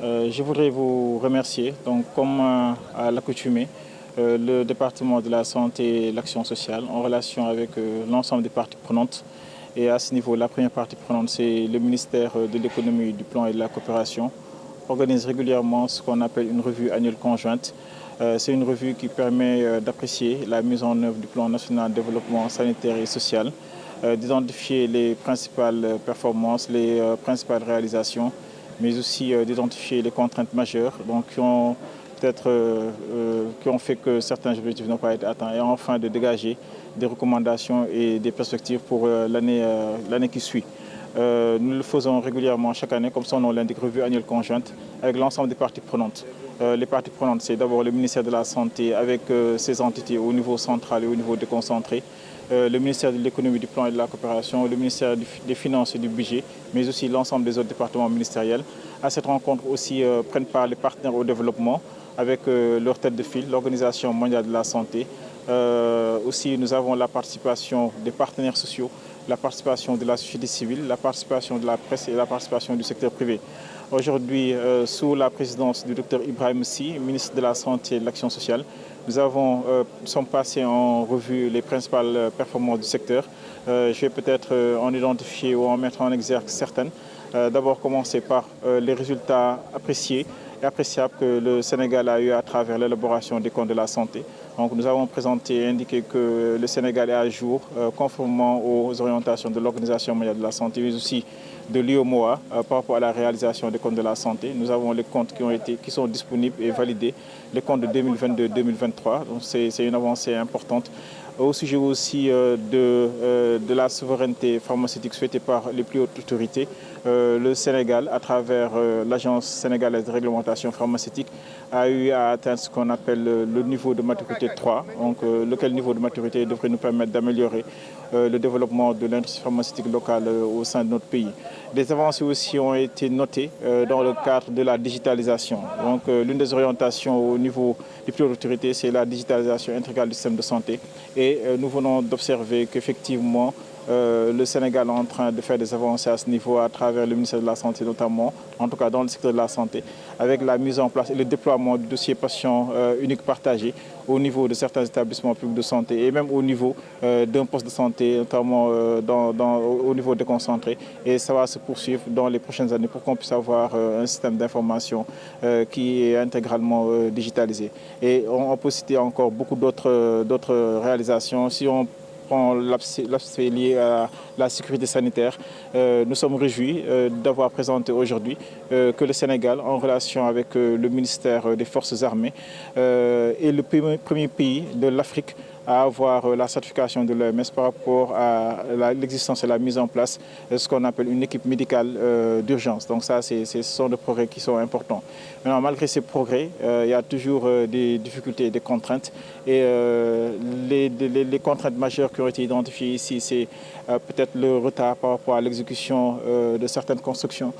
Je voudrais vous remercier. Donc, comme à l'accoutumée, le département de la santé et l'action sociale, en relation avec l'ensemble des parties prenantes. Et à ce niveau, la première partie prenante, c'est le ministère de l'économie, du plan et de la coopération, organise régulièrement ce qu'on appelle une revue annuelle conjointe. C'est une revue qui permet d'apprécier la mise en œuvre du plan national de développement sanitaire et social, d'identifier les principales performances, les principales réalisations, mais aussi d'identifier les contraintes majeures donc, qui ont fait que certains objectifs n'ont pas été atteints et enfin de dégager des recommandations et des perspectives pour l'année qui suit. Nous le faisons régulièrement chaque année, comme son nom l'indique, revue annuelle conjointe avec l'ensemble des parties prenantes. Les parties prenantes, c'est d'abord le ministère de la Santé avec ses entités au niveau central et au niveau déconcentré, le ministère de l'économie, du plan et de la coopération, le ministère des Finances et du budget, mais aussi l'ensemble des autres départements ministériels. À cette rencontre aussi prennent part les partenaires au développement avec leur tête de file, l'Organisation mondiale de la santé. Aussi, nous avons la participation des partenaires sociaux, la participation de la société civile, la participation de la presse et la participation du secteur privé. Aujourd'hui, sous la présidence du Dr Ibrahim Sy, ministre de la Santé et de l'Action sociale, nous sommes passés en revue les principales performances du secteur. Je vais peut-être en identifier ou en mettre en exergue certaines. D'abord commencer par les résultats appréciés et appréciables que le Sénégal a eu à travers l'élaboration des comptes de la santé. Donc, nous avons présenté et indiqué que le Sénégal est à jour, conformément aux orientations de l'Organisation mondiale de la santé, mais aussi de l'IOMOA par rapport à la réalisation des comptes de la santé. Nous avons les comptes qui sont disponibles et validés, les comptes de 2022-2023. Donc, c'est une avancée importante. Au sujet aussi de la souveraineté pharmaceutique souhaitée par les plus hautes autorités, le Sénégal, à travers l'Agence sénégalaise de réglementation pharmaceutique, a eu à atteindre ce qu'on appelle le niveau de maturité 3, donc lequel niveau de maturité devrait nous permettre d'améliorer le développement de l'industrie pharmaceutique locale au sein de notre pays. Des avancées aussi ont été notées dans le cadre de la digitalisation. Donc l'une des orientations au niveau des plus hautes autorités, c'est la digitalisation intégrale du système de santé. Et nous venons d'observer qu'effectivement, le Sénégal est en train de faire des avancées à ce niveau à travers le ministère de la Santé notamment, en tout cas dans le secteur de la santé, avec la mise en place et le déploiement du dossier patient unique partagé au niveau de certains établissements publics de santé et même au niveau d'un poste de santé, notamment au niveau déconcentré. Et ça va se poursuivre dans les prochaines années pour qu'on puisse avoir un système d'information qui est intégralement digitalisé. Et on peut citer encore beaucoup d'autres réalisations. Si on prend l'aspect lié à la sécurité sanitaire, nous sommes réjouis d'avoir présenté aujourd'hui que le Sénégal, en relation avec le ministère des Forces armées, est le premier pays de l'Afrique à avoir la certification de l'OMS par rapport à l'existence et la mise en place de ce qu'on appelle une équipe médicale d'urgence. Donc ça, ce sont des progrès qui sont importants. Maintenant, malgré ces progrès, il y a toujours des difficultés et des contraintes. Et les contraintes majeures qui ont été identifiées ici, c'est peut-être le retard par rapport à l'exécution de certaines constructions.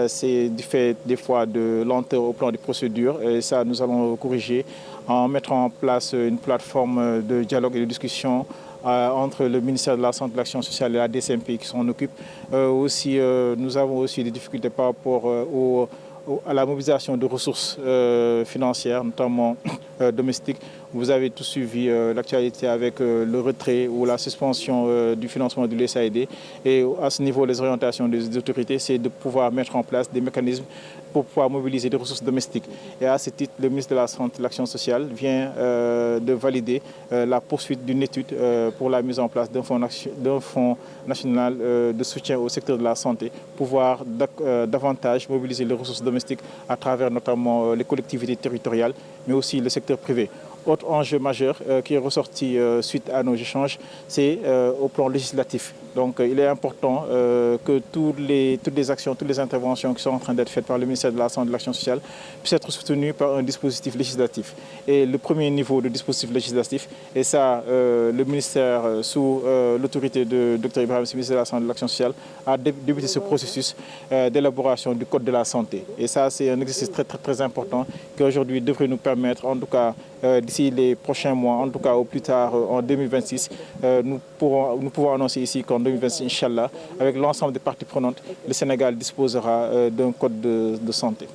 C'est du fait des fois de lenteur au plan des procédures. Et ça, nous allons corriger en mettant en place une plateforme de dialogue et de discussion entre le ministère de la Santé, de l'Action sociale et la DCMP qui s'en occupe. Nous avons aussi des difficultés par rapport à la mobilisation de ressources financières, notamment domestiques. Vous avez tous suivi l'actualité avec le retrait ou la suspension du financement de l'USAID. Et à ce niveau, les orientations des autorités, c'est de pouvoir mettre en place des mécanismes pour pouvoir mobiliser des ressources domestiques. Et à ce titre, le ministre de la Santé et de l'Action sociale vient de valider la poursuite d'une étude pour la mise en place d'un fonds national de soutien au secteur de la santé, pouvoir davantage mobiliser les ressources domestiques à travers notamment les collectivités territoriales, mais aussi le secteur privé. Autre enjeu majeur qui est ressorti suite à nos échanges, c'est au plan législatif. Donc il est important que toutes les actions, toutes les interventions qui sont en train d'être faites par le ministère de la Santé et de l'Action sociale puissent être soutenues par un dispositif législatif. Et le premier niveau de dispositif législatif, et ça, le ministère sous l'autorité de Dr Ibrahim Sy, ministre de la Santé et de l'Action sociale, a débuté ce processus d'élaboration du Code de la santé. Et ça, c'est un exercice très important qui aujourd'hui devrait nous permettre, en tout cas, d'ici les prochains mois, en tout cas au plus tard en 2026, nous pouvons annoncer ici qu'en 2026, Inch'Allah, avec l'ensemble des parties prenantes, le Sénégal disposera d'un code de santé.